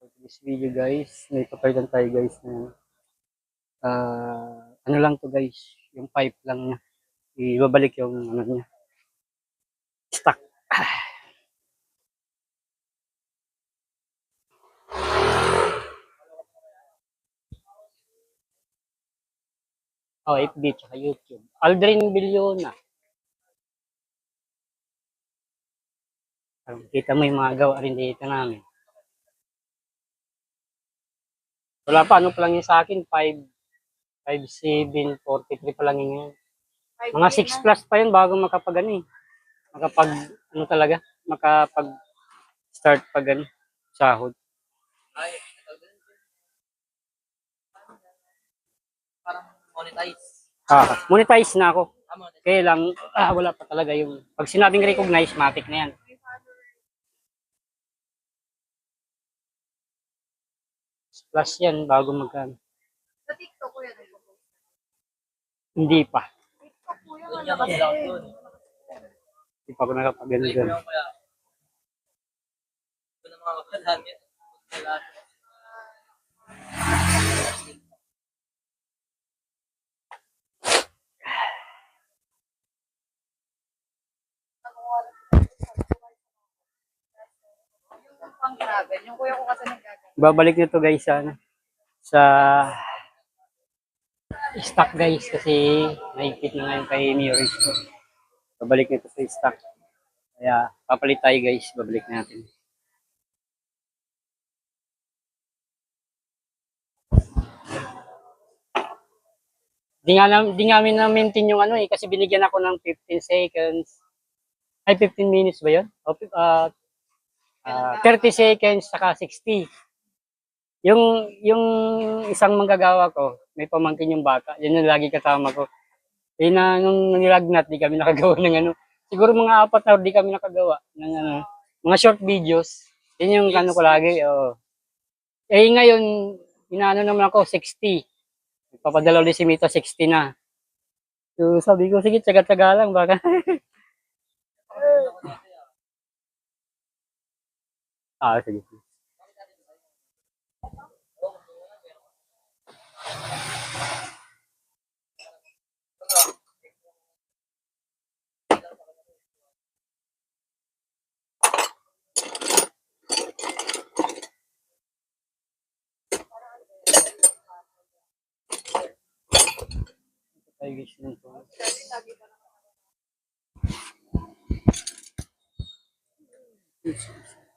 This video guys, may papalitan tayo guys na ano lang to guys, yung pipe lang niya. Ibabalik yung ano niya. Stuck. Oh, FB tsaka YouTube. Aldrin Villona. Kita mo yung mga gawa rin dito namin. Wala pa, ano pa lang yun sa akin, 5.7.43 pa lang yun ngayon. Mga 6 plus pa yun bago makapag ano eh. Makapag, ano talaga, makapag start pag ano, sahod. Parang monetize. Monetize na ako. Kaya lang, wala pa talaga yung, pag sinabing recognize, matic na yan. Plus yan, bago magkano. Sa TikTok ko yan. Hindi pa. TikTok ko yan. Doon niya mag-vlog doon. Hindi pa ako nakapagano dyan. Doon ang mga kapalahan niya. Yung pang travel. Yung kuya ko kasi nagagawa. Babalik nito guys sa stock guys kasi naipit na ngayon kay Miris ko. Babalik nito sa stock. Kaya papalit tayo guys, babalik natin. Di nga na-maintain yung ano eh kasi binigyan ako ng 15 seconds. Ay 15 minutes ba 'yon? O 30 seconds saka 60. Yung isang manggagawa ko, may pamangkin yung bata. Yan yung lagi kasama ko. Eh nung nilagnat, di kami nakagawa ng ano. Siguro mga 4 na di kami nakagawa ng ano, mga short videos. Yan yung ano ko lagi. Oh. Eh ngayon, inaano naman ako 60. Papadala ulit si Mito 60 na. So sabi ko, sige, tsaga-tsaga lang baka. Sige. Tayo guys nito.